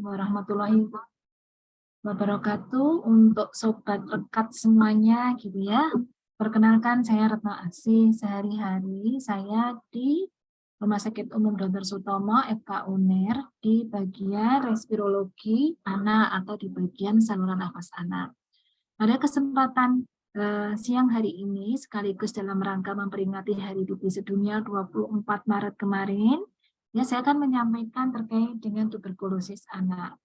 warahmatullahi wabarakatuh. Untuk sobat rekat semuanya gitu ya. Perkenalkan, saya Retno Asih. Sehari-hari saya di Rumah Sakit Umum Dr. Sutomo FK UNER di bagian respirologi anak atau di bagian saluran nafas anak. Pada kesempatan siang hari ini sekaligus dalam rangka memperingati Hari TB Sedunia 24 Maret kemarin, ya saya akan menyampaikan terkait dengan tuberkulosis anak.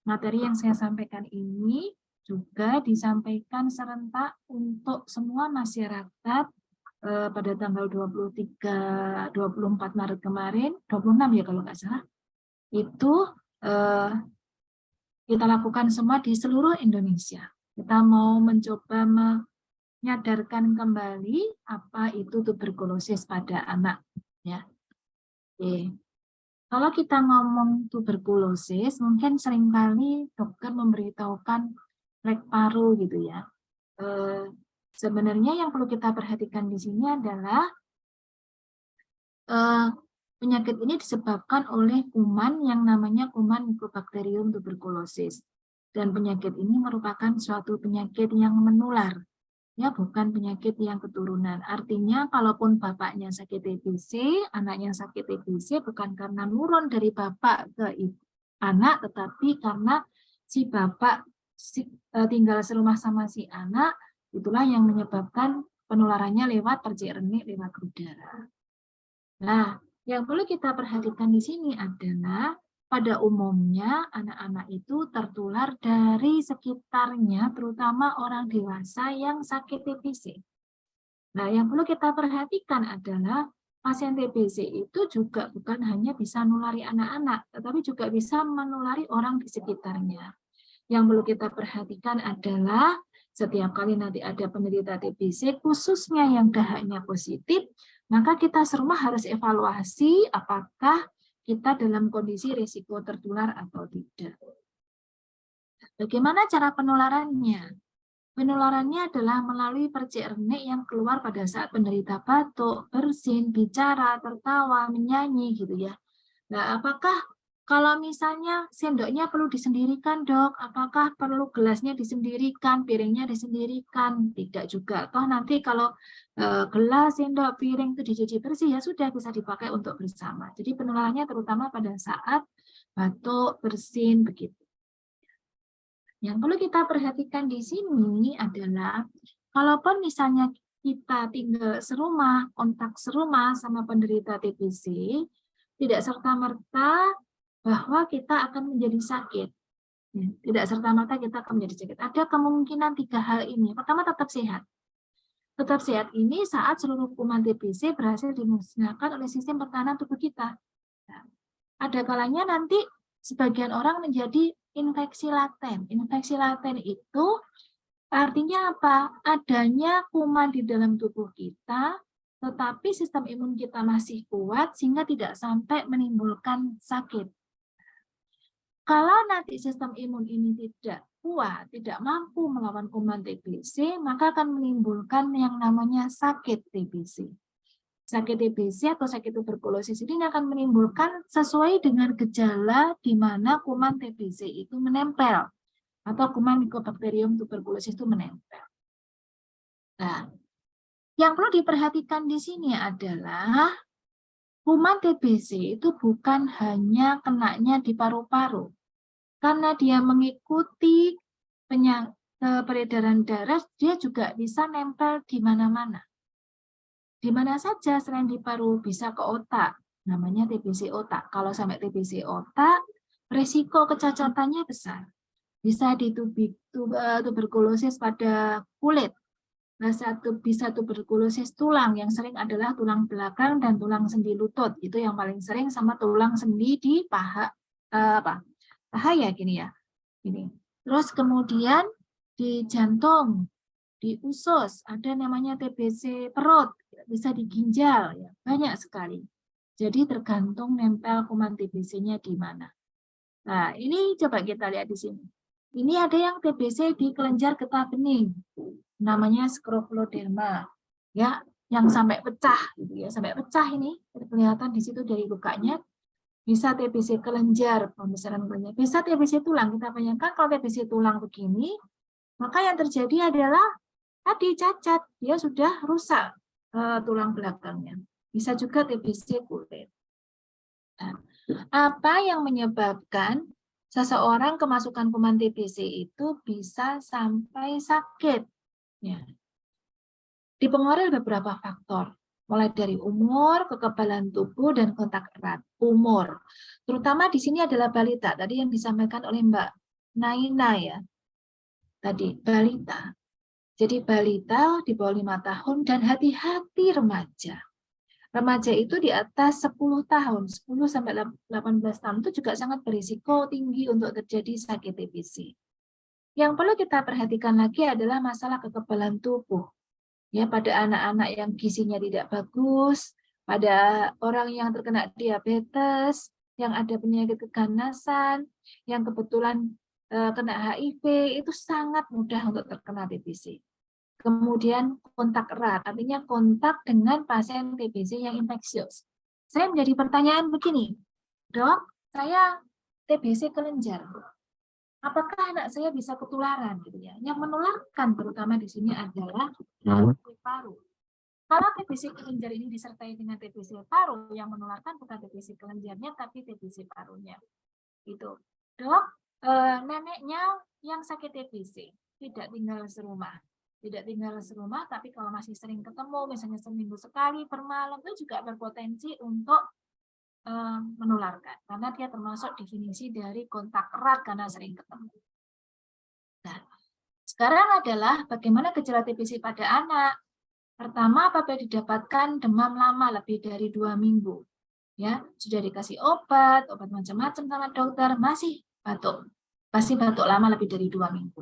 Materi yang saya sampaikan ini juga disampaikan serentak untuk semua masyarakat pada tanggal 24 Maret kemarin, 26 ya kalau nggak salah, itu kita lakukan semua di seluruh Indonesia. Kita mau mencoba menyadarkan kembali apa itu tuberkulosis pada anak. Ya. Oke. Kalau kita ngomong tuberkulosis, mungkin seringkali dokter memberitahukan flek paru gitu ya. Sebenarnya yang perlu kita perhatikan di sini adalah penyakit ini disebabkan oleh kuman yang namanya kuman Mycobacterium tuberculosis. Dan penyakit ini merupakan suatu penyakit yang menular, ya bukan penyakit yang keturunan. Artinya kalaupun bapaknya sakit TBC, anaknya sakit TBC bukan karena nurun dari bapak ke anak, tetapi karena si bapak tinggal serumah sama si anak, itulah yang menyebabkan penularannya lewat percik renik, lewat udara. Nah, yang perlu kita perhatikan di sini adalah pada umumnya anak-anak itu tertular dari sekitarnya, terutama orang dewasa yang sakit TBC. Nah, yang perlu kita perhatikan adalah pasien TBC itu juga bukan hanya bisa menulari anak-anak, tetapi juga bisa menulari orang di sekitarnya. Yang perlu kita perhatikan adalah setiap kali nanti ada penderita TBC, khususnya yang dahaknya positif, maka kita serumah harus evaluasi apakah kita dalam kondisi risiko tertular atau tidak. Bagaimana cara penularannya? Penularannya adalah melalui percik renik yang keluar pada saat penderita batuk, bersin, bicara, tertawa, menyanyi gitu ya. Nah, apakah kalau misalnya sendoknya perlu disendirikan, Dok? Apakah perlu gelasnya disendirikan, piringnya disendirikan? Tidak juga. Toh nanti kalau gelas, sendok, piring itu dicuci bersih, ya sudah bisa dipakai untuk bersama. Jadi penularannya terutama pada saat batuk, bersin, begitu. Yang perlu kita perhatikan di sini adalah, kalaupun misalnya kita tinggal serumah, kontak serumah sama penderita TBC, tidak serta-merta bahwa kita akan menjadi sakit. Tidak serta-merta kita akan menjadi sakit. Ada kemungkinan 3 hal ini. Pertama, tetap sehat. Tetap sehat ini saat seluruh kuman TBC berhasil dimusnahkan oleh sistem pertahanan tubuh kita. Nah, ada kalanya nanti sebagian orang menjadi infeksi laten. Infeksi laten itu artinya apa? Adanya kuman di dalam tubuh kita, tetapi sistem imun kita masih kuat sehingga tidak sampai menimbulkan sakit. Kalau nanti sistem imun ini tidak kuat, tidak mampu melawan kuman TBC, maka akan menimbulkan yang namanya sakit TBC. Sakit TBC atau sakit tuberkulosis ini akan menimbulkan sesuai dengan gejala di mana kuman TBC itu menempel atau kuman Mycobacterium tuberculosis itu menempel. Nah, yang perlu diperhatikan di sini adalah kuman TBC itu bukan hanya kenanya di paru-paru. Karena dia mengikuti peredaran darah, dia juga bisa nempel di mana-mana. Di mana saja selain di paru, bisa ke otak, namanya TBC otak. Kalau sampai TBC otak, risiko kecacatannya besar. Bisa di tuberkulosis pada kulit, bisa tuberkulosis tulang, yang sering adalah tulang belakang dan tulang sendi lutut. Itu yang paling sering, sama tulang sendi di paha, bahaya gini ya. Ini. Terus kemudian di jantung, di usus, ada namanya TBC perut, bisa di ginjal, ya, banyak sekali. Jadi tergantung nempel kuman TBC-nya di mana. Nah, ini coba kita lihat di sini. Ini ada yang TBC di kelenjar getah bening, namanya scrophloderma, ya, yang sampai pecah, gitu ya, sampai pecah ini kelihatan di situ dari lukanya. bisa TBC kelenjar, pembesaran kelenjar, bisa TBC tulang. Kita bayangkan kalau TBC tulang begini, maka yang terjadi adalah tadi cacat, dia sudah rusak tulang belakangnya. Bisa juga TBC kulit. Nah, apa yang menyebabkan seseorang kemasukan kuman TBC itu bisa sampai sakit? Ya. Dipengaruhi beberapa faktor, mulai dari umur, kekebalan tubuh, dan kontak erat. Umur, terutama di sini adalah balita, tadi yang disampaikan oleh Mbak Naina ya, tadi balita. Jadi balita di bawah 5 tahun dan hati-hati remaja. Remaja itu di atas 10 tahun, 10 sampai 18 tahun itu juga sangat berisiko tinggi untuk terjadi sakit TBC. Yang perlu kita perhatikan lagi adalah masalah kekebalan tubuh. Ya, pada anak-anak yang gizinya tidak bagus, pada orang yang terkena diabetes, yang ada penyakit keganasan, yang kebetulan kena HIV, itu sangat mudah untuk terkena TBC. Kemudian kontak erat, artinya kontak dengan pasien TBC yang infeksius. Saya menjadi pertanyaan begini, dok, saya TBC kelenjar. Apakah anak saya bisa ketularan gitu ya? Yang menularkan terutama di sini adalah TBC paru. Kalau TBC kelenjar ini disertai dengan TBC paru, yang menularkan bukan TBC kelenjarnya tapi TBC parunya. Itu. Dok, neneknya yang sakit TBC tidak tinggal serumah. Tidak tinggal serumah, tapi kalau masih sering ketemu, misalnya seminggu sekali per malam, itu juga berpotensi untuk menularkan karena dia termasuk definisi dari kontak erat karena sering ketemu. Nah, sekarang adalah bagaimana gejala TBC pada anak. Pertama, apabila didapatkan demam lama lebih dari 2 minggu, ya sudah dikasih obat macam-macam sama dokter, masih batuk, pasti batuk lama lebih dari 2 minggu.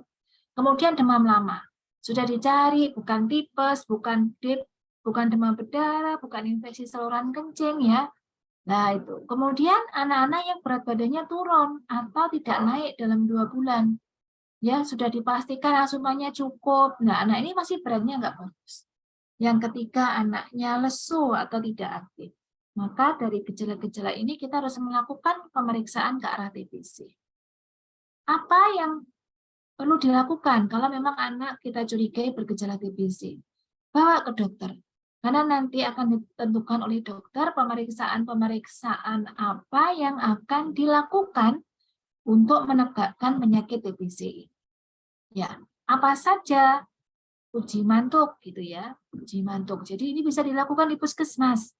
Kemudian demam lama, sudah dicari bukan tipes, bukan DIP, bukan demam berdarah, bukan infeksi saluran kencing ya. Nah, itu. Kemudian anak-anak yang berat badannya turun atau tidak naik dalam 2 bulan. Ya, sudah dipastikan asupannya cukup. Nah, anak ini masih beratnya nggak bagus. Yang ketiga, anaknya lesu atau tidak aktif. Maka dari gejala-gejala ini kita harus melakukan pemeriksaan ke arah TBC. Apa yang perlu dilakukan kalau memang anak kita curigai bergejala TBC? Bawa ke dokter. Karena nanti akan ditentukan oleh dokter pemeriksaan-pemeriksaan apa yang akan dilakukan untuk menegakkan penyakit TBC. Ya, apa saja? Uji mantuk gitu ya, uji mantuk. Jadi ini bisa dilakukan di puskesmas.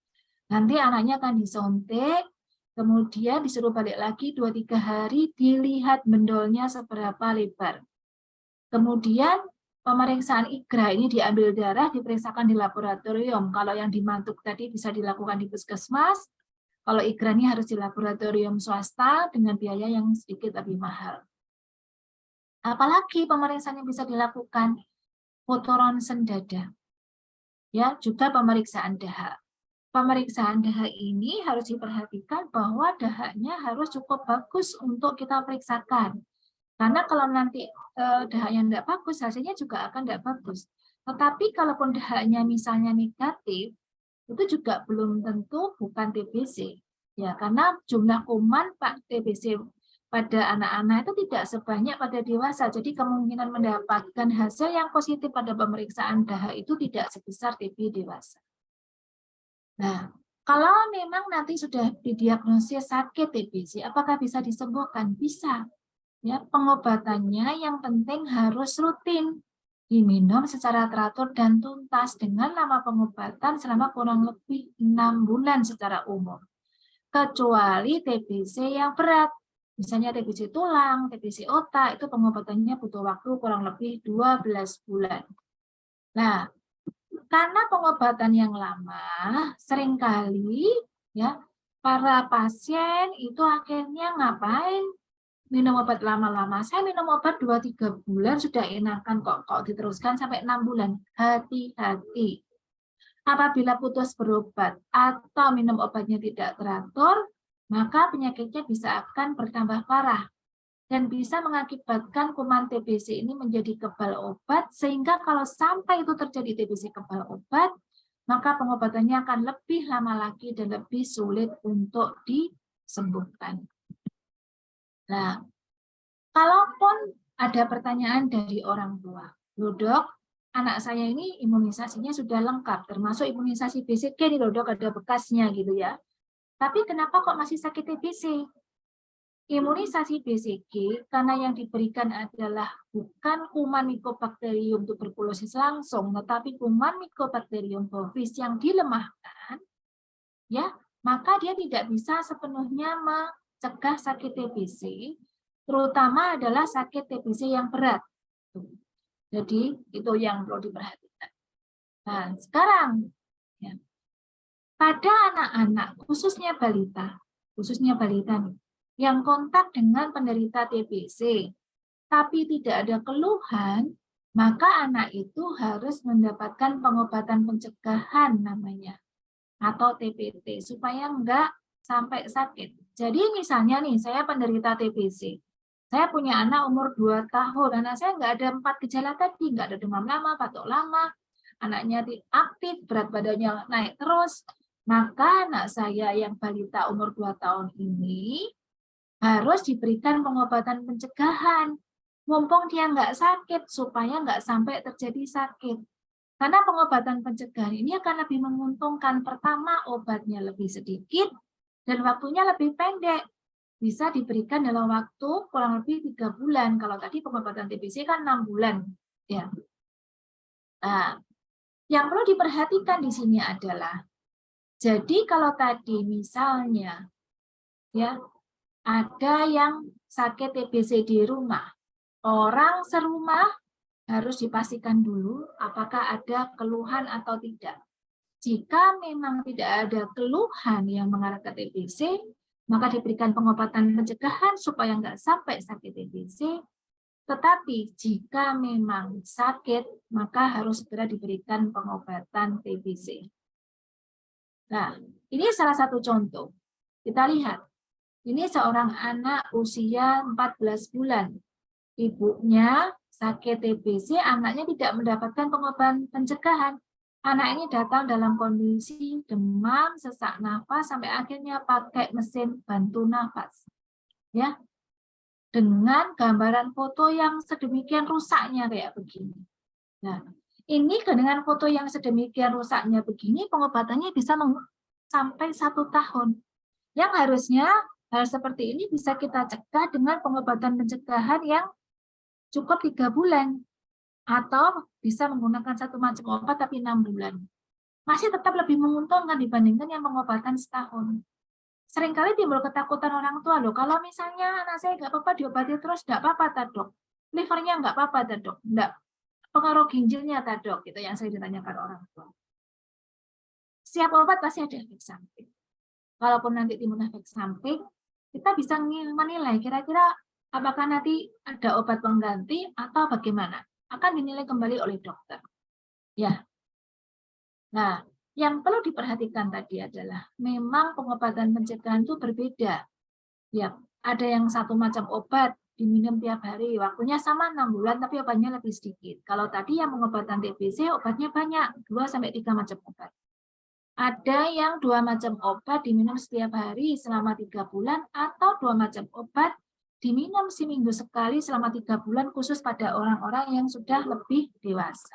Nanti anaknya akan disontek, kemudian disuruh balik lagi 2-3 hari, dilihat mendolnya seberapa lebar. Kemudian pemeriksaan IGRA ini diambil darah, diperiksakan di laboratorium. Kalau yang dimantuk tadi bisa dilakukan di puskesmas, kalau IGRA ini harus di laboratorium swasta dengan biaya yang sedikit lebih mahal. Apalagi pemeriksaan yang bisa dilakukan, foto ronsen dada. Ya, juga pemeriksaan dahak. Pemeriksaan dahak ini harus diperhatikan bahwa dahaknya harus cukup bagus untuk kita periksakan. Karena kalau nanti dahaknya tidak bagus, hasilnya juga akan tidak bagus. Tetapi kalaupun dahaknya misalnya negatif, itu juga belum tentu bukan TBC. Ya, karena jumlah kuman TBC pada anak-anak itu tidak sebanyak pada dewasa. Jadi kemungkinan mendapatkan hasil yang positif pada pemeriksaan dahak itu tidak sebesar TB dewasa. Nah, kalau memang nanti sudah didiagnosis sakit TBC, apakah bisa disembuhkan? Bisa. Ya, pengobatannya yang penting harus rutin, diminum secara teratur dan tuntas dengan lama pengobatan selama kurang lebih 6 bulan secara umum. Kecuali TBC yang berat, misalnya TBC tulang, TBC otak, itu pengobatannya butuh waktu kurang lebih 12 bulan. Nah, karena pengobatan yang lama, seringkali ya para pasien itu akhirnya ngapain? Minum obat lama-lama. Saya minum obat 2-3 bulan sudah enakan kok diteruskan sampai 6 bulan. Hati-hati. Apabila putus berobat atau minum obatnya tidak teratur, maka penyakitnya bisa akan bertambah parah dan bisa mengakibatkan kuman TBC ini menjadi kebal obat, sehingga kalau sampai itu terjadi TBC kebal obat, maka pengobatannya akan lebih lama lagi dan lebih sulit untuk sembuhkan. Nah, kalaupun ada pertanyaan dari orang tua, loh dok, anak saya ini imunisasinya sudah lengkap, termasuk imunisasi BCG nih loh dok, ada bekasnya gitu ya. Tapi kenapa kok masih sakit TBC? Imunisasi BCG karena yang diberikan adalah bukan kuman Mycobacterium tuberculosis langsung, tetapi kuman Mycobacterium bovis yang dilemahkan, ya, maka dia tidak bisa sepenuhnya mencegah sakit TBC, terutama adalah sakit TBC yang berat. Jadi itu yang perlu diperhatikan. Nah, sekarang ya, pada anak-anak, khususnya balita nih, yang kontak dengan penderita TBC, tapi tidak ada keluhan, maka anak itu harus mendapatkan pengobatan pencegahan namanya, atau TPT, supaya enggak sampai sakit. Jadi misalnya nih, saya penderita TBC, saya punya anak umur 2 tahun, anak saya enggak ada 4 gejala tadi, enggak ada demam lama, batuk lama, anaknya aktif, berat badannya naik terus, maka anak saya yang balita umur 2 tahun ini harus diberikan pengobatan pencegahan. Mumpung dia nggak sakit, supaya nggak sampai terjadi sakit. Karena pengobatan pencegahan ini akan lebih menguntungkan. Pertama, obatnya lebih sedikit, dan waktunya lebih pendek. Bisa diberikan dalam waktu kurang lebih 3 bulan. Kalau tadi pengobatan TBC kan 6 bulan. Ya. Nah, yang perlu diperhatikan di sini adalah, jadi kalau tadi misalnya, ya, ada yang sakit TBC di rumah, orang serumah harus dipastikan dulu apakah ada keluhan atau tidak. Jika memang tidak ada keluhan yang mengarah ke TBC, maka diberikan pengobatan pencegahan supaya nggak sampai sakit TBC. Tetapi jika memang sakit, maka harus segera diberikan pengobatan TBC. Nah, ini salah satu contoh. Kita lihat. Ini seorang anak usia 14 bulan. Ibunya sakit TBC, anaknya tidak mendapatkan pengobatan pencegahan. Anak ini datang dalam kondisi demam, sesak nafas, sampai akhirnya pakai mesin bantu nafas. Ya, dengan gambaran foto yang sedemikian rusaknya kayak begini. Nah, ini dengan foto yang sedemikian rusaknya begini, pengobatannya bisa sampai 1 tahun. Yang harusnya hal seperti ini bisa kita cegah dengan pengobatan pencegahan yang cukup 3 bulan. Atau bisa menggunakan satu macam obat tapi 6 bulan. Masih tetap lebih menguntungkan dibandingkan yang pengobatan setahun. Seringkali timbul ketakutan orang tua, loh, kalau misalnya anak saya nggak apa-apa diobati terus, nggak apa-apa, dok. Livernya nggak apa-apa, dok. Nggak pengaruh ginjalnya, dok. Itu yang saya ditanyakan orang tua. Siap obat pasti ada efek samping. Walaupun nanti timbul efek samping, kita bisa menilai kira-kira apakah nanti ada obat pengganti atau bagaimana. Akan dinilai kembali oleh dokter. Ya. Nah, yang perlu diperhatikan tadi adalah memang pengobatan pencegahan itu berbeda. Ya, ada yang satu macam obat diminum tiap hari, waktunya sama 6 bulan tapi obatnya lebih sedikit. Kalau tadi yang pengobatan TBC obatnya banyak, 2-3 macam obat. Ada yang 2 macam obat diminum setiap hari selama 3 bulan atau 2 macam obat diminum seminggu sekali selama 3 bulan khusus pada orang-orang yang sudah lebih dewasa.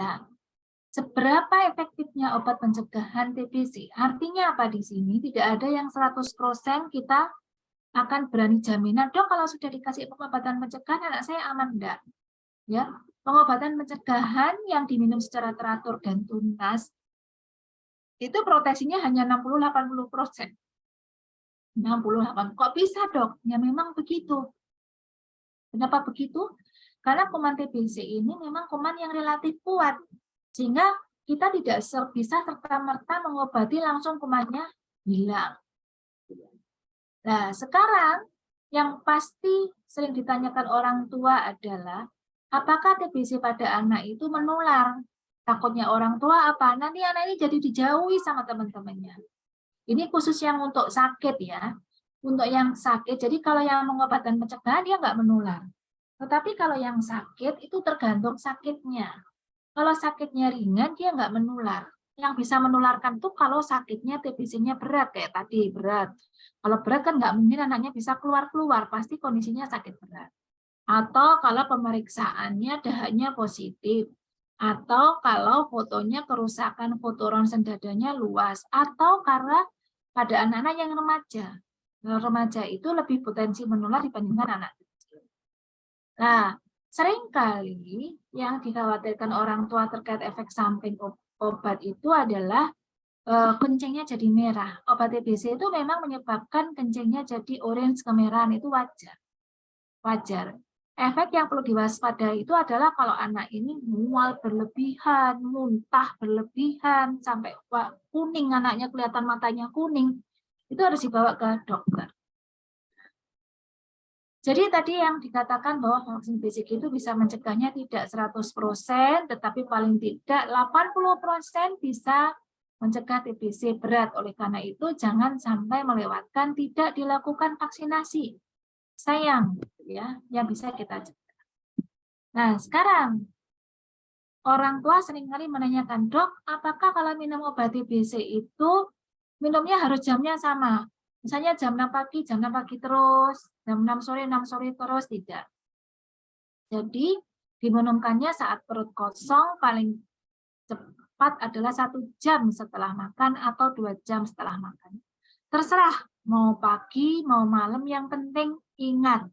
Nah, seberapa efektifnya obat pencegahan TBC? Artinya apa di sini? Tidak ada yang 100% kita akan berani jaminan, dok kalau sudah dikasih pengobatan pencegahan anak saya aman enggak? Ya, pengobatan pencegahan yang diminum secara teratur dan tuntas itu proteksinya hanya 60-80%. 68. Kok bisa, dok? Ya memang begitu. Kenapa begitu? Karena kuman TBC ini memang kuman yang relatif kuat. Sehingga kita tidak bisa serta-merta mengobati langsung kumannya hilang. Nah, sekarang yang pasti sering ditanyakan orang tua adalah, apakah TBC pada anak itu menular? Takutnya orang tua apa? Nanti anak ini jadi dijauhi sama teman-temannya. Ini khusus yang untuk sakit ya. Untuk yang sakit, jadi kalau yang pengobatan pencegahan dia nggak menular. Tetapi kalau yang sakit itu tergantung sakitnya. Kalau sakitnya ringan dia nggak menular. yang bisa menularkan tuh kalau sakitnya TBC-nya berat, kayak tadi berat. Kalau berat kan nggak mungkin anaknya bisa keluar-keluar, pasti kondisinya sakit berat. Atau kalau pemeriksaannya dahaknya positif, atau kalau fotonya kerusakan foto ronsen dadanya luas, atau karena pada anak-anak yang remaja. Remaja itu lebih potensi menular dibandingkan anak kecil. Nah, seringkali yang dikhawatirkan orang tua terkait efek samping obat itu adalah kencingnya jadi merah. Obat TBC itu memang menyebabkan kencingnya jadi orange kemerahan, itu wajar. Wajar. Efek yang perlu diwaspadai itu adalah kalau anak ini mual berlebihan, muntah berlebihan, sampai kuning, anaknya kelihatan matanya kuning, itu harus dibawa ke dokter. Jadi tadi yang dikatakan bahwa vaksin BCG itu bisa mencegahnya tidak 100%, tetapi paling tidak 80% bisa mencegah TBC berat. Oleh karena itu, jangan sampai melewatkan tidak dilakukan vaksinasi. Sayang, ya, yang bisa kita cegah. Nah, sekarang orang tua seringkali menanyakan, dok, apakah kalau minum obat TBC itu minumnya harus jamnya sama? Misalnya jam 6 pagi, jam 6 pagi terus, jam 6 sore terus, tidak. Jadi, diminumkannya saat perut kosong, paling cepat adalah 1 jam setelah makan atau 2 jam setelah makan. Terserah, mau pagi, mau malam, yang penting ingat.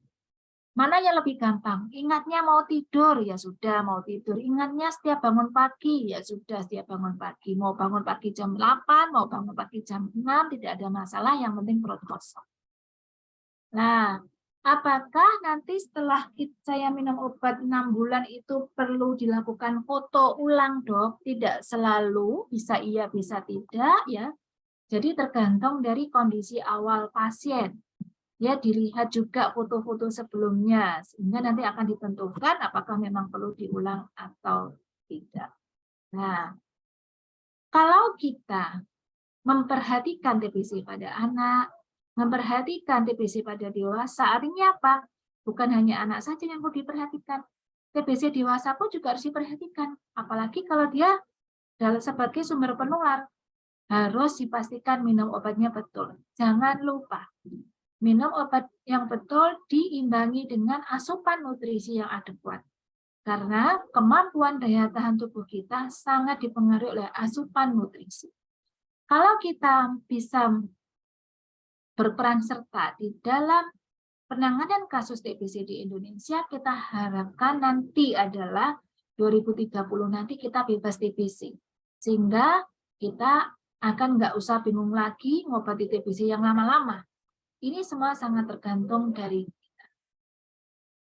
Mana yang lebih gampang? Ingatnya mau tidur, ya sudah mau tidur. Ingatnya setiap bangun pagi, ya sudah setiap bangun pagi. Mau bangun pagi jam 8, mau bangun pagi jam 6, tidak ada masalah, yang penting perut kosong. Nah, apakah nanti setelah saya minum obat 6 bulan itu perlu dilakukan foto ulang, dok? Tidak selalu, bisa iya, bisa tidak, ya. Jadi tergantung dari kondisi awal pasien. Ya, dilihat juga foto-foto sebelumnya, sehingga nanti akan ditentukan apakah memang perlu diulang atau tidak. Nah, kalau kita memperhatikan TBC pada anak, memperhatikan TBC pada dewasa, artinya apa? Bukan hanya anak saja yang perlu diperhatikan, TBC dewasa pun juga harus diperhatikan. Apalagi kalau dia sebagai sumber penular, harus dipastikan minum obatnya betul. Jangan lupa, minum obat yang betul diimbangi dengan asupan nutrisi yang adekuat. Karena kemampuan daya tahan tubuh kita sangat dipengaruhi oleh asupan nutrisi. Kalau kita bisa berperan serta di dalam penanganan kasus TBC di Indonesia, kita harapkan nanti adalah 2030 nanti kita bebas TBC. Sehingga kita akan nggak usah bingung lagi ngobati TBC yang lama-lama. Ini semua sangat tergantung dari kita.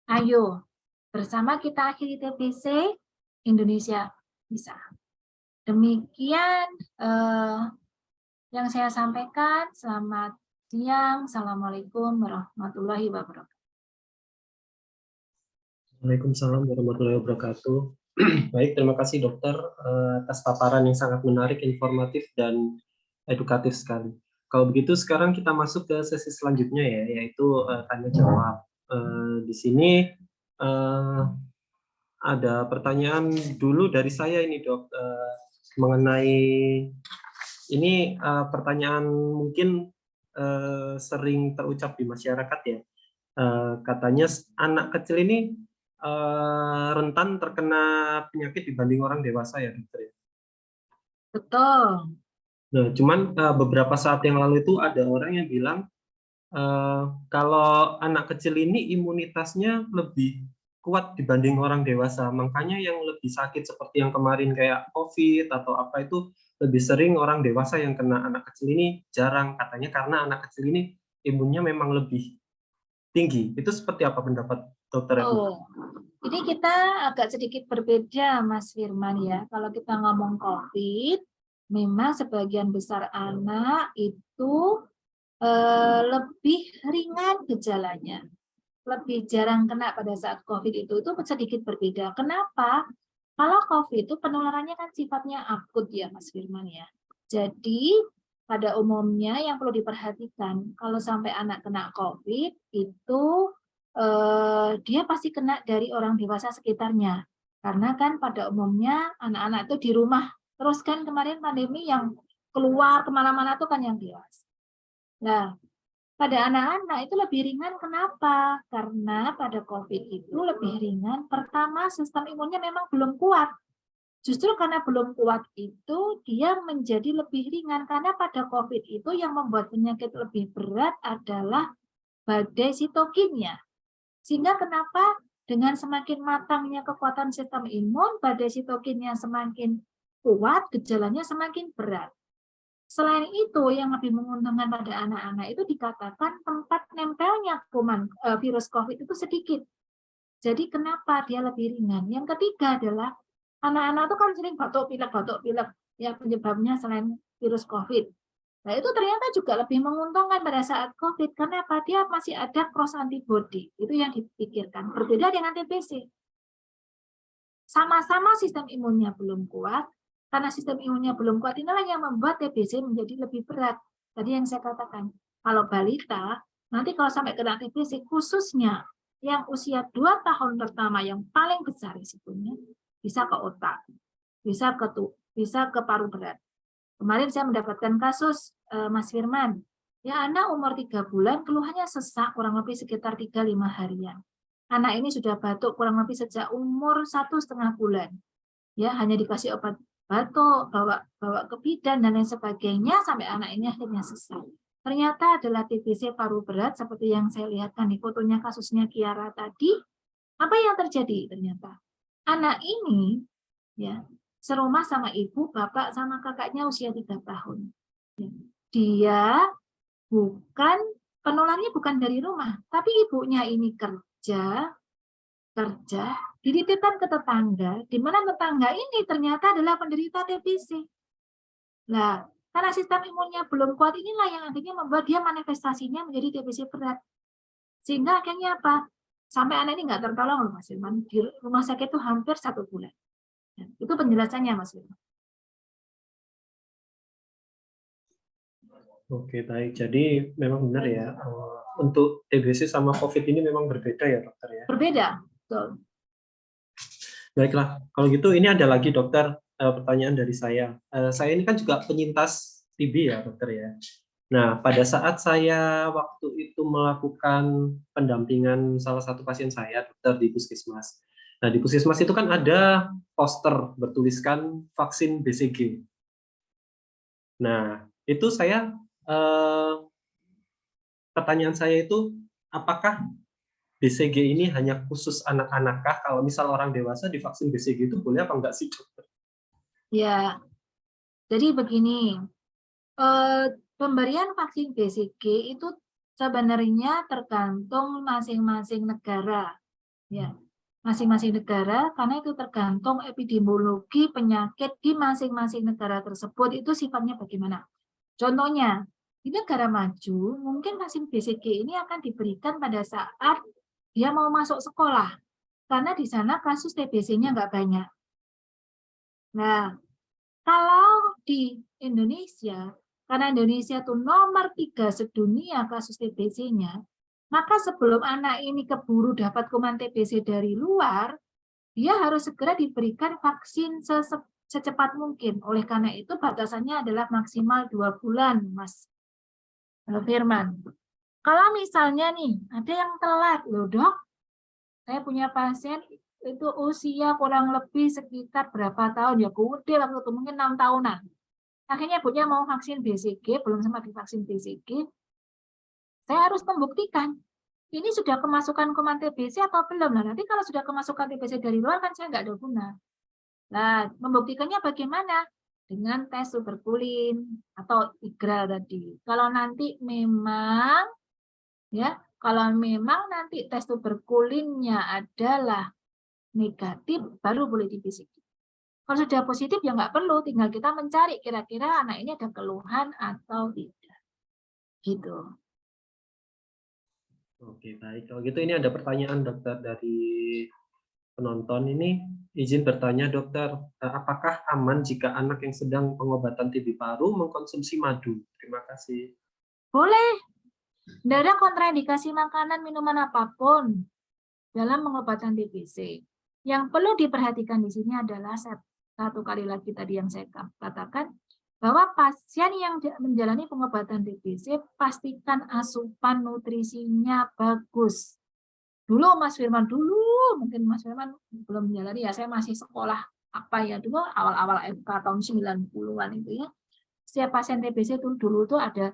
Ayo, bersama kita akhiri TBC, Indonesia bisa. Demikian yang saya sampaikan. Selamat siang. Assalamualaikum warahmatullahi wabarakatuh. Waalaikumsalam warahmatullahi wabarakatuh. Baik, terima kasih dokter atas paparan yang sangat menarik, informatif, dan edukatif sekali. Kalau begitu sekarang kita masuk ke sesi selanjutnya ya, yaitu tanya jawab. Di sini ada pertanyaan dulu dari saya ini dok, mengenai ini pertanyaan mungkin sering terucap di masyarakat ya. Katanya anak kecil ini rentan terkena penyakit dibanding orang dewasa ya dokter ya. Betul. Nah, cuman beberapa saat yang lalu itu ada orang yang bilang kalau anak kecil ini imunitasnya lebih kuat dibanding orang dewasa, makanya yang lebih sakit seperti yang kemarin kayak COVID atau apa itu lebih sering orang dewasa yang kena, anak kecil ini jarang, katanya karena anak kecil ini imunnya memang lebih tinggi. Itu seperti apa pendapat dokter? Jadi kita agak sedikit berbeda, Mas Firman ya. Kalau kita ngomong COVID, memang sebagian besar anak itu lebih ringan gejalanya, lebih jarang kena pada saat COVID itu sedikit berbeda. Kenapa? Kalau COVID itu penularannya kan sifatnya akut ya, Mas Firman ya. Jadi pada umumnya yang perlu diperhatikan kalau sampai anak kena COVID itu dia pasti kena dari orang dewasa sekitarnya. Karena kan pada umumnya anak-anak itu di rumah Terus kan kemarin pandemi yang keluar kemana-mana tuh kan yang dewasa. Nah, pada anak-anak itu lebih ringan, kenapa? Karena pada COVID itu lebih ringan, pertama sistem imunnya memang belum kuat. Justru karena belum kuat itu, dia menjadi lebih ringan. Karena pada COVID itu yang membuat penyakit lebih berat adalah badai sitokinnya. Sehingga kenapa dengan semakin matangnya kekuatan sistem imun, badai sitokinnya semakin kuat, gejalanya semakin berat. Selain itu, yang lebih menguntungkan pada anak-anak itu dikatakan tempat nempelnya virus COVID itu sedikit. Jadi kenapa dia lebih ringan? Yang ketiga adalah anak-anak itu kan sering batuk pilek, ya penyebabnya selain virus COVID. Nah itu ternyata juga lebih menguntungkan pada saat COVID. Karena apa? Dia masih ada cross antibody. Itu yang dipikirkan. Berbeda dengan TBC. Sama-sama sistem imunnya belum kuat, karena sistem imunnya belum kuat, inilah yang membuat TBC menjadi lebih berat. Tadi yang saya katakan, kalau balita, nanti kalau sampai kena TBC, khususnya yang usia 2 tahun pertama yang paling besar risikonya, bisa ke otak, bisa ke paru berat. Kemarin saya mendapatkan kasus Mas Firman, ya anak umur 3 bulan, keluhannya sesak kurang lebih sekitar 3-5 harian. Anak ini sudah batuk kurang lebih sejak umur 1,5 bulan. Ya, hanya dikasih obat batuk, bawa ke bidan dan lain sebagainya sampai anak ini akhirnya sesak. Ternyata adalah TBC paru berat seperti yang saya lihatkan di fotonya kasusnya Kiara tadi. Apa yang terjadi ternyata? Anak ini ya, serumah sama ibu, bapak sama kakaknya usia 3 tahun. Dia penularnya bukan dari rumah, tapi ibunya ini kerja, dititipkan ke tetangga, di mana tetangga ini ternyata adalah penderita TBC. Nah, karena sistem imunnya belum kuat inilah yang akhirnya membuat dia manifestasinya menjadi TBC berat. Sehingga akhirnya apa? Sampai anak ini nggak tertolong loh Mas Firman. Di rumah sakit itu hampir 1 bulan. Itu penjelasannya Mas Firman. Oke, baik. Jadi memang benar ya, untuk TBC sama COVID ini memang berbeda ya dokter ya? Berbeda, betul. Baiklah, kalau gitu ini ada lagi dokter, pertanyaan dari saya. Saya ini kan juga penyintas TB ya dokter ya. Nah, pada saat saya waktu itu melakukan pendampingan salah satu pasien saya dokter di puskesmas. Nah, di puskesmas itu kan ada poster bertuliskan vaksin BCG. Nah, itu saya pertanyaan saya itu apakah BCG ini hanya khusus anak-anak kah? Kalau misal orang dewasa divaksin BCG itu boleh apa enggak sih dokter? Ya, jadi begini, pemberian vaksin BCG itu sebenarnya tergantung masing-masing negara, ya, masing-masing negara karena itu tergantung epidemiologi penyakit di masing-masing negara tersebut itu sifatnya bagaimana. Contohnya di negara maju mungkin vaksin BCG ini akan diberikan pada saat dia mau masuk sekolah karena di sana kasus TBC-nya nggak banyak. Nah, kalau di Indonesia, karena Indonesia itu nomor 3 sedunia kasus TBC-nya, maka sebelum anak ini keburu dapat kuman TBC dari luar, dia harus segera diberikan vaksin secepat mungkin. Oleh karena itu batasannya adalah maksimal 2 bulan, Mas Firman. Kalau misalnya nih, ada yang telat, loh dok, saya punya pasien itu usia kurang lebih sekitar berapa tahun, ya gede waktu itu, mungkin 6 tahunan. Akhirnya ibunya mau vaksin BCG, belum sempat divaksin BCG, saya harus membuktikan, ini sudah kemasukan kuman TBC atau belum. Nah, nanti kalau sudah kemasukan TBC dari luar, kan saya nggak ada guna. Nah, membuktikannya bagaimana? Dengan tes tuberkulin atau IGRA tadi. Kalau nanti memang, ya, kalau memang nanti tes tuberkulinnya adalah negatif, baru boleh di BCG. Kalau sudah positif ya nggak perlu, tinggal kita mencari kira-kira anak ini ada keluhan atau tidak. Gitu. Oke, baik. Kalau gitu ini ada pertanyaan dokter dari penonton ini. Izin bertanya dokter, apakah aman jika anak yang sedang pengobatan TB paru mengkonsumsi madu? Terima kasih. Boleh. Tidak ada kontraindikasi makanan, minuman apapun dalam pengobatan TBC. Yang perlu diperhatikan di sini adalah satu kali lagi tadi yang saya katakan, bahwa pasien yang menjalani pengobatan TBC pastikan asupan nutrisinya bagus. Dulu Mas Firman, mungkin Mas Firman belum menjalani ya, saya masih sekolah apa ya dulu awal-awal FK tahun 90-an itu ya. Setiap pasien TBC itu dulu tuh ada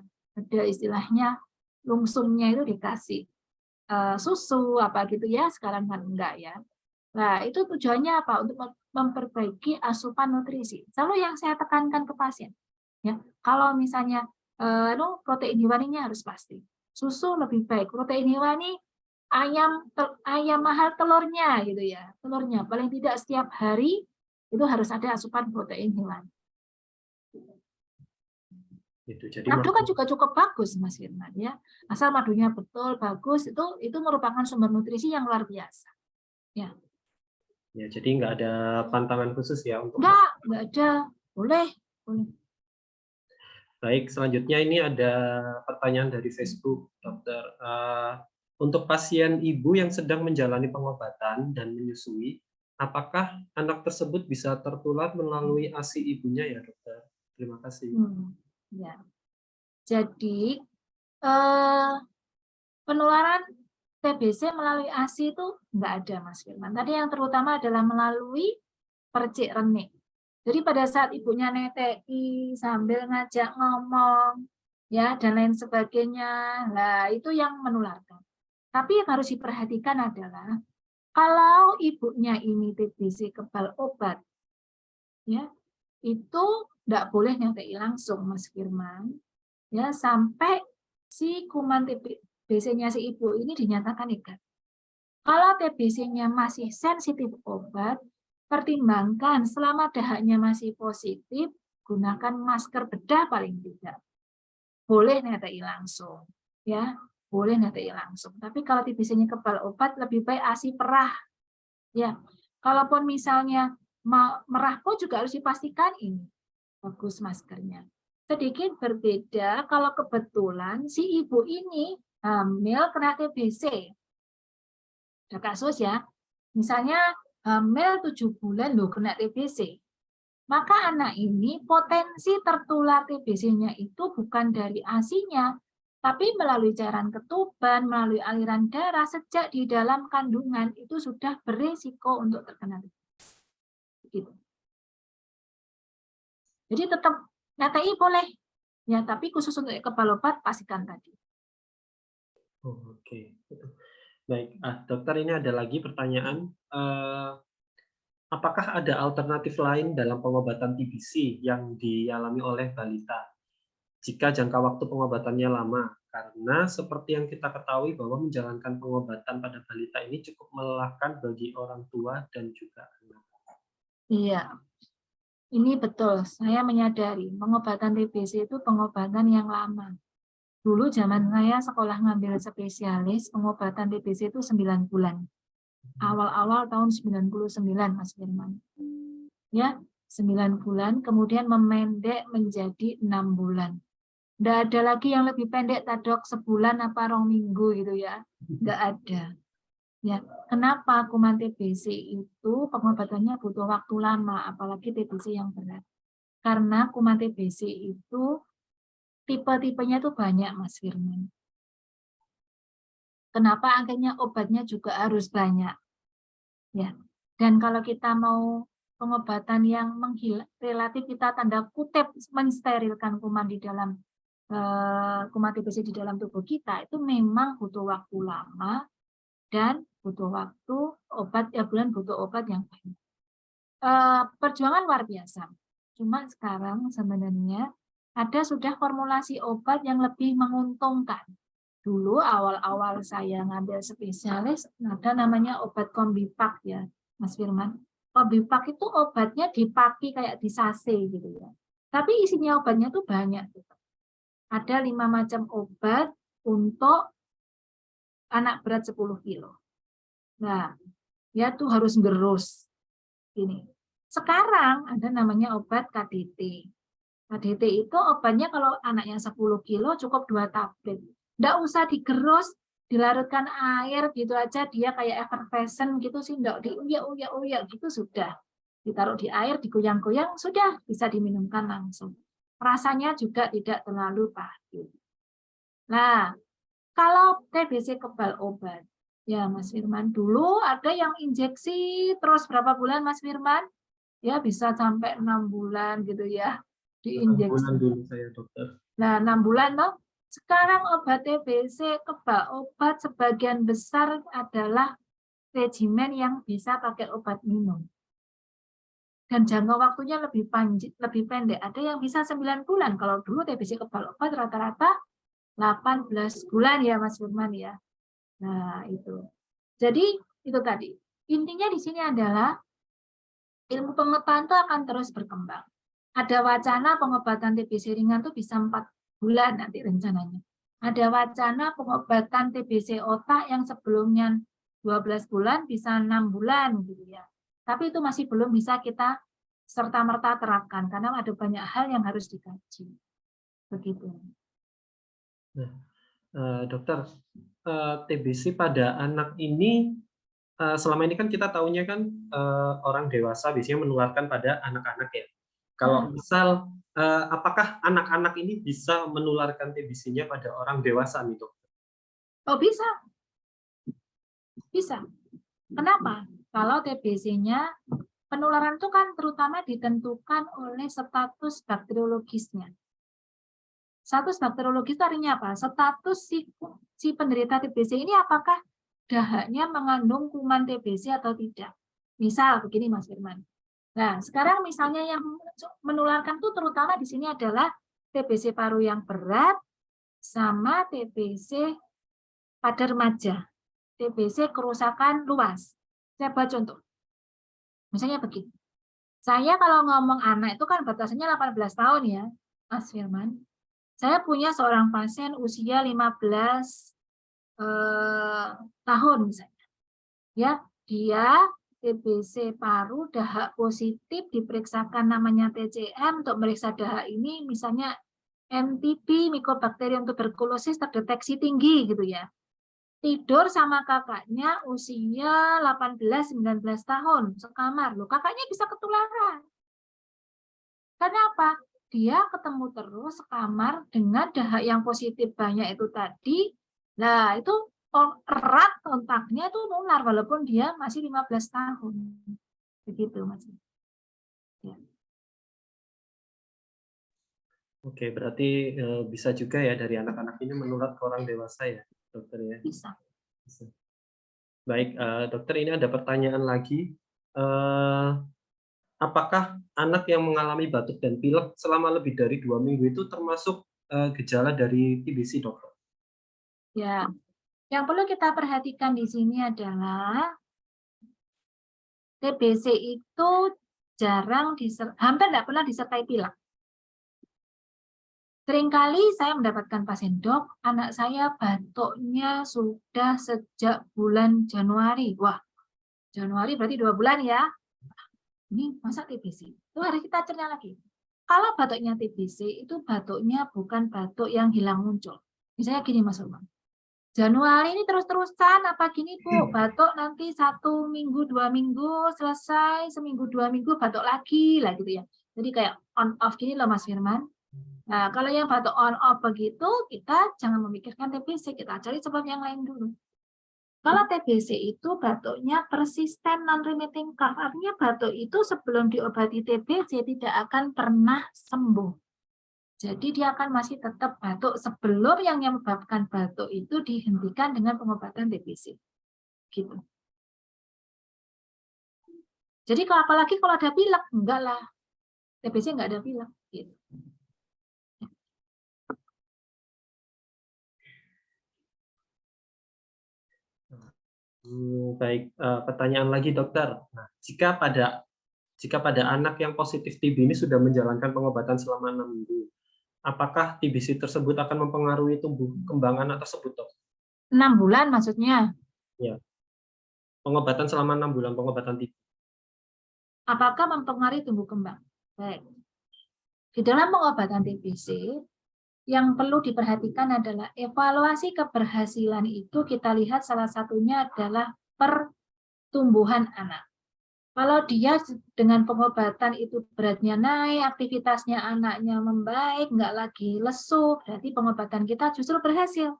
istilahnya lungsumnya itu dikasih susu apa gitu ya, sekarang kan enggak ya. Nah, itu tujuannya apa? Untuk memperbaiki asupan nutrisi. Selalu yang saya tekankan ke pasien, ya. Kalau misalnya protein hewaninya harus pasti. Susu lebih baik. Protein hewani ayam mahal telurnya gitu ya. Telurnya paling tidak setiap hari itu harus ada asupan protein hewani. Itu jadi Madu kan juga cukup bagus Mas Firman ya. Asal madunya betul bagus itu merupakan sumber nutrisi yang luar biasa. Ya. Ya, jadi nggak ada pantangan khusus ya untuk Nggak ada. Boleh. Baik, selanjutnya ini ada pertanyaan dari Facebook, Dokter. Untuk pasien ibu yang sedang menjalani pengobatan dan menyusui, apakah anak tersebut bisa tertular melalui ASI ibunya ya, Dokter? Terima kasih. Ya. Jadi penularan TBC melalui ASI itu nggak ada, Mas Firman. Tadi yang terutama adalah melalui percik renik. Jadi pada saat ibunya netei sambil ngajak ngomong, ya dan lain sebagainya, nah itu yang menularkan. Tapi yang harus diperhatikan adalah kalau ibunya ini TBC kebal obat, ya itu nggak boleh netei langsung, Mas Firman, ya sampai si kuman TBC-nya si ibu ini dinyatakan negatif. Kalau TBC-nya masih sensitif obat, pertimbangkan selama dahaknya masih positif, gunakan masker bedah paling tidak. Boleh netei langsung, ya, boleh netei langsung. Tapi kalau TBC-nya kebal obat, lebih baik ASI perah, ya. Kalaupun misalnya merah pun juga harus dipastikan ini bagus maskernya. Sedikit berbeda kalau kebetulan si ibu ini hamil kena TBC. Ada kasus ya, misalnya hamil 7 bulan loh kena TBC. Maka anak ini potensi tertular TBC-nya itu bukan dari ASI-nya, tapi melalui cairan ketuban, melalui aliran darah sejak di dalam kandungan itu sudah berisiko untuk terkena TBC. Gitu. Jadi tetap netei boleh, ya tapi khusus untuk kebal obat pastikan tadi. Oh, oke. Baik, Dokter ini ada lagi pertanyaan. Apakah ada alternatif lain dalam pengobatan TBC yang dialami oleh balita jika jangka waktu pengobatannya lama? Karena seperti yang kita ketahui bahwa menjalankan pengobatan pada balita ini cukup melelahkan bagi orang tua dan juga anak. Iya, ini betul. Saya menyadari pengobatan TBC itu pengobatan yang lama. Dulu zaman saya sekolah ngambil spesialis, pengobatan TBC itu 9 bulan. Awal-awal tahun 99, Mas Firman. Ya, 9 bulan, kemudian memendek menjadi 6 bulan. Nggak ada lagi yang lebih pendek, Dok, sebulan apa rong minggu gitu ya. Nggak ada. Ya, kenapa kuman TBC itu pengobatannya butuh waktu lama, apalagi TBC yang berat. Karena kuman TBC itu tipe-tipenya tuh banyak, Mas Firman. Kenapa akhirnya obatnya juga harus banyak. Ya. Dan kalau kita mau pengobatan yang relatif kita tanda kutip mensterilkan kuman di dalam kuman TBC di dalam tubuh kita itu memang butuh waktu lama dan butuh waktu butuh obat yang banyak. Perjuangan luar biasa. Cuma sekarang sebenarnya ada sudah formulasi obat yang lebih menguntungkan. Dulu awal-awal saya ngambil spesialis ada namanya obat Kombipak ya, Mas Firman. Kombipak itu obatnya dipaki kayak di sase gitu ya. Tapi isinya obatnya tuh banyak. Ada 5 macam obat untuk anak berat 10 kilo. Nah, ya tuh harus gerus. Ini. Sekarang ada namanya obat KDT. KDT itu obatnya kalau anaknya 10 kilo cukup 2 tablet. Nggak usah digerus, dilarutkan air gitu aja, dia kayak effervescent gitu sih, nggak diuyak-uyak gitu sudah. ditaruh di air, digoyang-goyang, sudah bisa diminumkan langsung. Rasanya juga tidak terlalu pahit. Nah, kalau TBC kebal obat, ya Mas Firman, dulu ada yang injeksi terus berapa bulan Mas Firman? Ya bisa sampai 6 bulan gitu ya, 6 bulan diinjeksi. dulu saya, dokter. Nah, 6 bulan toh. Sekarang obat TBC kebal obat sebagian besar adalah regimen yang bisa pakai obat minum. Dan jangka waktunya lebih pendek. Ada yang bisa 9 bulan. Kalau dulu TBC kebal obat rata-rata 18 bulan ya Mas Firman ya. Nah, itu. Jadi itu tadi. Intinya di sini adalah ilmu pengetahuan itu akan terus berkembang. Ada wacana pengobatan TBC ringan itu bisa 4 bulan nanti rencananya. Ada wacana pengobatan TBC otak yang sebelumnya 12 bulan bisa 6 bulan gitu ya. Tapi itu masih belum bisa kita serta-merta terapkan karena ada banyak hal yang harus dikaji. Begitu. Nah, dokter, TBC pada anak ini selama ini kan kita tahunya kan orang dewasa biasanya menularkan pada anak-anak ya. Kalau misal apakah anak-anak ini bisa menularkan TBC-nya pada orang dewasa nih, dok? Oh bisa, bisa. Kenapa? Kalau TBC-nya penularan itu kan terutama ditentukan oleh status bakteriologisnya. Status bakteriologis itu artinya apa? Status si penderita TBC ini apakah dahaknya mengandung kuman TBC atau tidak. Misal begini Mas Firman. Nah, sekarang misalnya yang menularkan itu terutama di sini adalah TBC paru yang berat sama TBC pada remaja. TBC kerusakan luas. Saya buat contoh. Misalnya begini. Saya kalau ngomong anak itu kan batasannya 18 tahun ya, Mas Firman. Saya punya seorang pasien usia 15 tahun misalnya. Ya, dia TBC paru dahak positif diperiksakan namanya TCM untuk meriksa dahak ini misalnya MTB Mycobacterium tuberculosis terdeteksi tinggi gitu ya. Tidur sama kakaknya usia 18-19 tahun sekamar loh. Kakaknya bisa ketularan. Kenapa? Dia ketemu terus sekamar dengan dahak yang positif banyak itu tadi. Nah, itu erat kontaknya itu nular walaupun dia masih 15 tahun. Begitu, Mas. Ya. Oke, berarti bisa juga ya dari anak-anak ini menular ke orang dewasa ya, dokter ya? Bisa. Bisa. Baik, dokter ini ada pertanyaan lagi. Apakah anak yang mengalami batuk dan pilek selama lebih dari 2 minggu itu termasuk gejala dari TBC, dokter? Ya. Yang perlu kita perhatikan di sini adalah TBC itu hampir tidak pernah disertai pilek. Seringkali saya mendapatkan pasien, dok, anak saya batuknya sudah sejak bulan Januari. Wah, Januari berarti 2 bulan ya. Ini masa TBC? Itu harus kita cerna lagi. Kalau batuknya TBC, itu batuknya bukan batuk yang hilang muncul. Misalnya gini, Mas Umar. Januari ini terus-terusan apa gini Bu, batuk nanti 1 minggu 2 minggu selesai, seminggu 2 minggu batuk lagi lah gitu ya. Jadi kayak on off gini loh Mas Firman. Nah, kalau yang batuk on off begitu, kita jangan memikirkan TBC, kita cari sebab yang lain dulu. Kalau TBC itu batuknya persisten non-remitting cough, artinya batuk itu sebelum diobati TBC tidak akan pernah sembuh. Jadi dia akan masih tetap batuk sebelum yang menyebabkan batuk itu dihentikan dengan pengobatan TBC. Gitu. Jadi apalagi kalau ada pilek, enggak lah. TBC enggak ada pilek. Gitu. Baik, pertanyaan lagi dokter. Nah, jika pada anak yang positif TB ini sudah menjalankan pengobatan selama 6 minggu, apakah TBC tersebut akan mempengaruhi tumbuh kembang anak tersebut, dok? 6 bulan maksudnya? Ya, pengobatan selama 6 bulan, pengobatan TB. Apakah mempengaruhi tumbuh kembang? Baik. Di dalam pengobatan TBC, yang perlu diperhatikan adalah evaluasi keberhasilan itu kita lihat salah satunya adalah pertumbuhan anak. Kalau dia dengan pengobatan itu beratnya naik, aktivitasnya anaknya membaik, nggak lagi lesu, berarti pengobatan kita justru berhasil.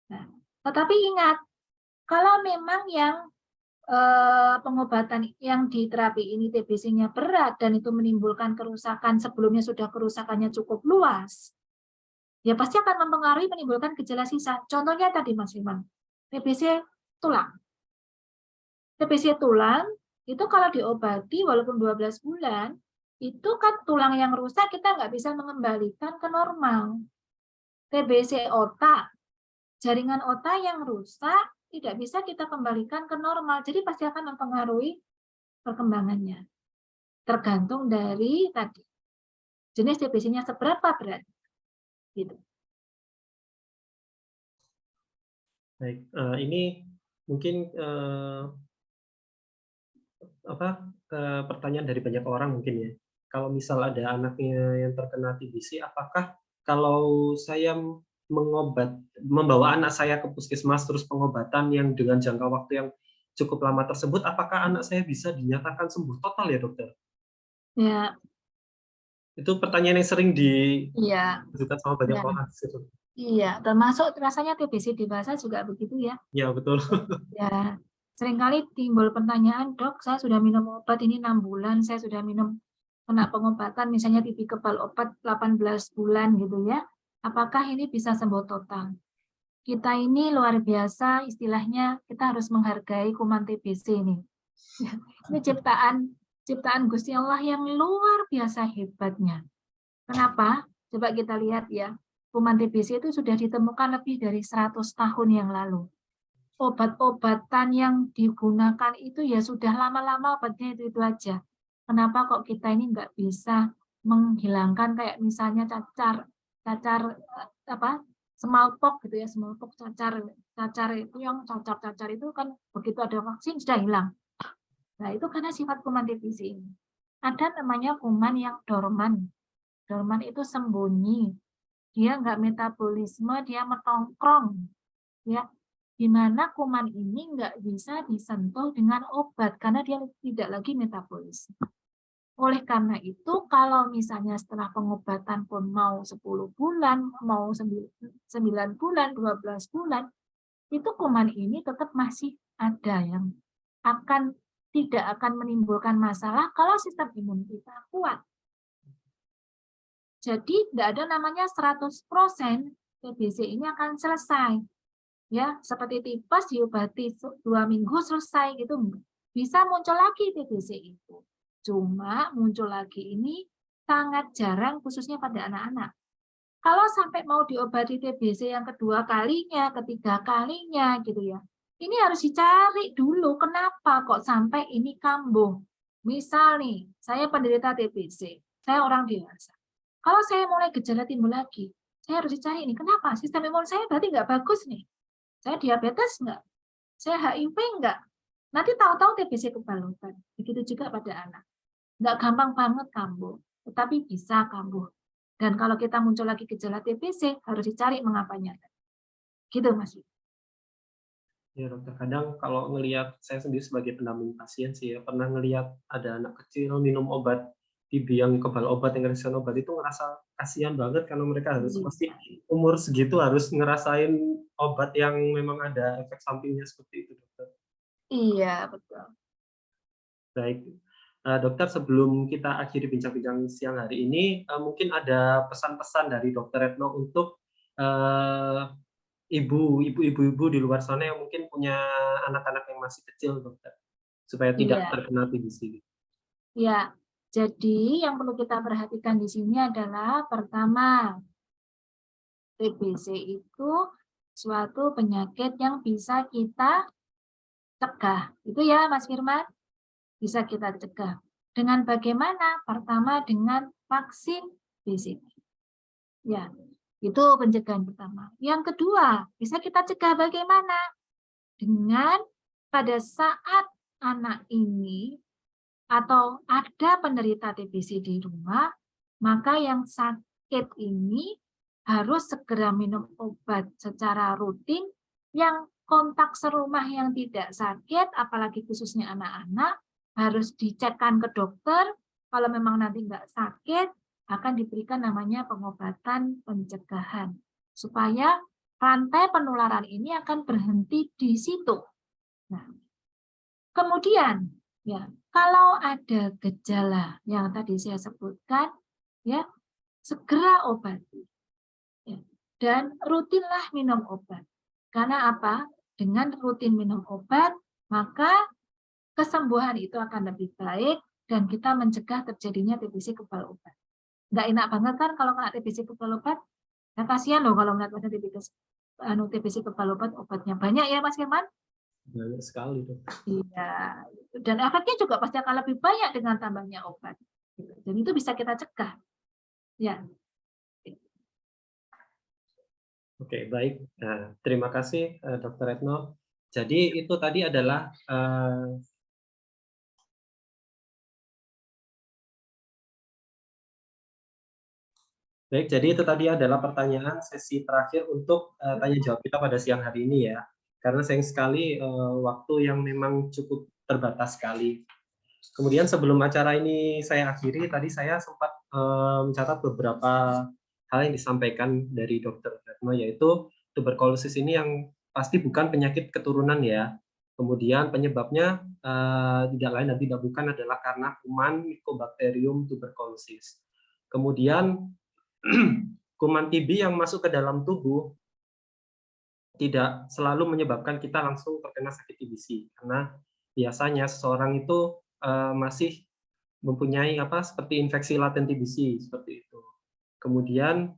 Nah, tetapi ingat, kalau memang yang pengobatan yang di terapi ini TBC-nya berat dan itu menimbulkan kerusakan sebelumnya sudah kerusakannya cukup luas, ya pasti akan mempengaruhi menimbulkan gejala sisa. Contohnya tadi Mas Firman, TBC tulang. TBC tulang itu kalau diobati walaupun 12 bulan, itu kan tulang yang rusak kita nggak bisa mengembalikan ke normal. TBC otak, jaringan otak yang rusak tidak bisa kita kembalikan ke normal. Jadi pasti akan mempengaruhi perkembangannya. Tergantung dari tadi jenis TBC-nya seberapa berat. Gitu. Baik, ini mungkin pertanyaan dari banyak orang mungkin ya. Kalau misal ada anaknya yang terkena TBC, apakah kalau saya membawa anak saya ke puskesmas terus pengobatan yang dengan jangka waktu yang cukup lama tersebut, apakah anak saya bisa dinyatakan sembuh total ya dokter? Ya, Itu pertanyaan yang sering iya, diajukan sama banyak ya, orang. iya. Termasuk rasanya TBC dewasa juga begitu ya. Ya betul. Ya, seringkali timbul pertanyaan, dok, saya sudah minum obat ini 6 bulan, saya sudah minum kena pengobatan, misalnya TB kebal obat 18 bulan gitu ya. Apakah ini bisa sembuh total? Kita ini luar biasa, istilahnya kita harus menghargai kuman TBC ini. Ini ciptaan Gusti Allah yang luar biasa hebatnya. Kenapa? Coba kita lihat ya. Kuman TBC itu sudah ditemukan lebih dari 100 tahun yang lalu. Obat-obatan yang digunakan itu ya sudah lama-lama obatnya itu aja. Kenapa kok kita ini nggak bisa menghilangkan kayak misalnya cacar apa smallpox gitu ya, smallpox cacar itu yang cacar itu kan begitu ada vaksin sudah hilang. Nah itu karena sifat kuman TBC ini. Ada namanya kuman yang dorman. Dorman itu sembunyi, dia nggak metabolisme, dia metongkrong, ya. Di mana kuman ini nggak bisa disentuh dengan obat karena dia tidak lagi metabolisme. Oleh karena itu, kalau misalnya setelah pengobatan pun mau 10 bulan, mau 9 bulan, 12 bulan, itu kuman ini tetap masih ada yang tidak akan menimbulkan masalah kalau sistem imun kita kuat. Jadi tidak ada namanya 100% TBC ini akan selesai. Ya, seperti tipes diobati 2 minggu selesai gitu. Bisa muncul lagi TBC itu. Cuma muncul lagi ini sangat jarang khususnya pada anak-anak. Kalau sampai mau diobati TBC yang kedua kalinya, ketiga kalinya gitu ya. Ini harus dicari dulu kenapa kok sampai ini kambuh. Misal nih, saya penderita TBC, saya orang dewasa. Kalau saya mulai gejala timbul lagi, saya harus dicari ini kenapa? Sistem imun saya berarti nggak bagus nih. Saya diabetes nggak? Saya HIV nggak? Nanti tahu-tahu TBC kebalutan. Begitu juga pada anak. Nggak gampang banget kambuh, tetapi bisa kambuh. Dan kalau kita muncul lagi gejala TBC, harus dicari mengapanya. Gitu, Mas. Ya dokter, kadang kalau ngelihat saya sendiri sebagai pendamping pasien sih ya, pernah ngelihat ada anak kecil minum obat TB yang kebal obat, yang resisten obat itu ngerasa kasihan banget karena mereka harus pasti umur segitu harus ngerasain obat yang memang ada efek sampingnya seperti itu dokter. Iya, betul. Baik, dokter sebelum kita akhiri bincang-bincang siang hari ini, mungkin ada pesan-pesan dari dokter Retno untuk ibu-ibu di luar sana yang mungkin punya anak-anak yang masih kecil, dokter, supaya tidak Iya, terkena TBC. ya. Jadi yang perlu kita perhatikan di sini adalah pertama, TBC itu suatu penyakit yang bisa kita cegah. Itu ya, Mas Firman, bisa kita cegah. Dengan bagaimana? Pertama dengan vaksin BCG. Ya, itu pencegahan pertama. Yang kedua, bisa kita cegah bagaimana? Dengan pada saat anak ini atau ada penderita TBC di rumah, maka yang sakit ini harus segera minum obat secara rutin. Yang kontak serumah yang tidak sakit, apalagi khususnya anak-anak, harus dicekkan ke dokter. Kalau memang nanti nggak sakit, akan diberikan namanya pengobatan pencegahan. Supaya rantai penularan ini akan berhenti di situ. Nah, kemudian, ya, kalau ada gejala yang tadi saya sebutkan, ya, segera obati. Ya, dan rutinlah minum obat. Karena apa? Dengan rutin minum obat, maka kesembuhan itu akan lebih baik dan kita mencegah terjadinya TBC kebal obat. Nggak enak banget kan kalau kena TBC kebal obat? Ya kasihan loh kalau ngeliat ada TBC kebal obat, obatnya banyak ya Mas Firman? Banyak sekali tuh. Iya, dan efeknya juga pasti akan lebih banyak dengan tambahnya obat. Dan itu bisa kita cegah. Ya. Oke, baik. Nah, terima kasih Dr. Retno. Jadi itu tadi adalah baik, jadi itu tadi adalah pertanyaan sesi terakhir untuk tanya jawab kita pada siang hari ini ya. Karena sayang sekali waktu yang memang cukup terbatas sekali. Kemudian sebelum acara ini saya akhiri, tadi saya sempat mencatat beberapa hal yang disampaikan dari Dr. Retno, yaitu tuberkulosis ini yang pasti bukan penyakit keturunan ya. Kemudian penyebabnya tidak lain dan tidak bukan adalah karena kuman Mycobacterium tuberculosis. Kemudian kuman TB yang masuk ke dalam tubuh tidak selalu menyebabkan kita langsung terkena sakit TBC, karena biasanya seseorang itu masih mempunyai seperti infeksi laten TBC seperti itu. Kemudian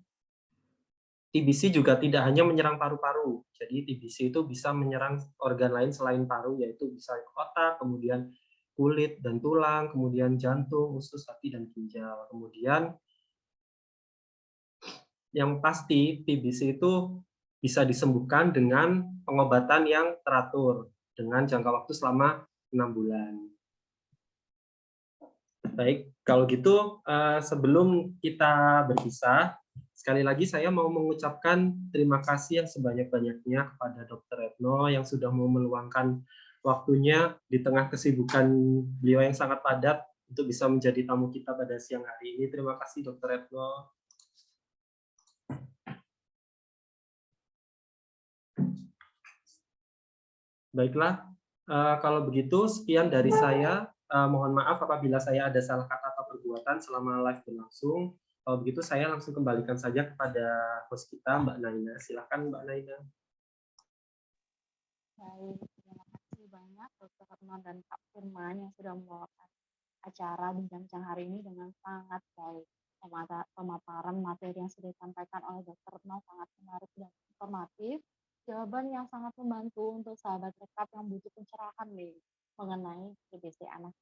TBC juga tidak hanya menyerang paru-paru, jadi TBC itu bisa menyerang organ lain selain paru, yaitu bisa otak, kemudian kulit dan tulang, kemudian jantung, usus, hati, dan ginjal. Kemudian yang pasti TBC itu bisa disembuhkan dengan pengobatan yang teratur dengan jangka waktu selama 6 bulan. Baik, kalau gitu sebelum kita berpisah, sekali lagi saya mau mengucapkan terima kasih yang sebanyak-banyaknya kepada Dr. Retno yang sudah mau meluangkan waktunya di tengah kesibukan beliau yang sangat padat untuk bisa menjadi tamu kita pada siang hari ini. Terima kasih Dr. Retno. Baiklah, kalau begitu sekian dari saya. Mohon maaf apabila saya ada salah kata atau perbuatan selama live berlangsung. Kalau begitu saya langsung kembalikan saja kepada host kita, Mbak Naina. Silakan Mbak Naina. Baik, terima kasih banyak Dr. Retno dan Kak Firman yang sudah membawakan acara bincang-bincang hari ini dengan sangat baik. Pemaparan materi yang sudah disampaikan oleh Dr. Retno sangat menarik dan informatif. Jawaban yang sangat membantu untuk sahabat rekap yang butuh pencerahan nih mengenai TBC anak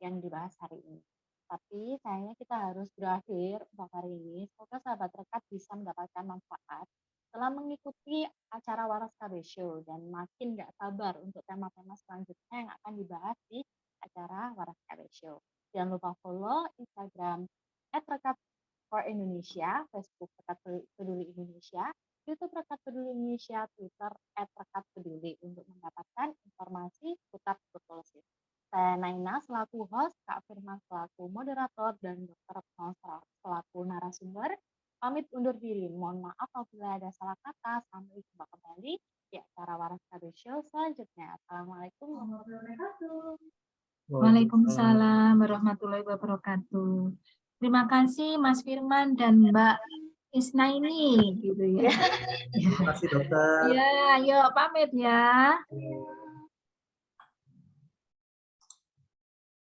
yang dibahas hari ini. Tapi sayangnya kita harus berakhir untuk hari ini. Semoga sahabat rekap bisa mendapatkan manfaat setelah mengikuti acara Waras KB Show dan makin gak sabar untuk tema-tema selanjutnya yang akan dibahas di acara Waras KB Show. Jangan lupa follow Instagram @rekap4indonesia, Facebook Rekat Peduli Indonesia, YouTube Rekat Peduli Indonesia, Twitter @rekatpeduli untuk mendapatkan informasi seputar tuberkulosis. Saya Naina selaku host, Kak Firman selaku moderator, dan Dr. Retno selaku narasumber. Pamit undur diri. Mohon maaf apabila ada salah kata. Sampai jumpa kembali di acara Waras KB Show selanjutnya. Assalamualaikum warahmatullahi wabarakatuh. Waalaikumsalam warahmatullahi wabarakatuh. Terima kasih Mas Firman dan Mbak Isnaini gitu ya. Terima kasih dokter. Ya, yuk pamit ya.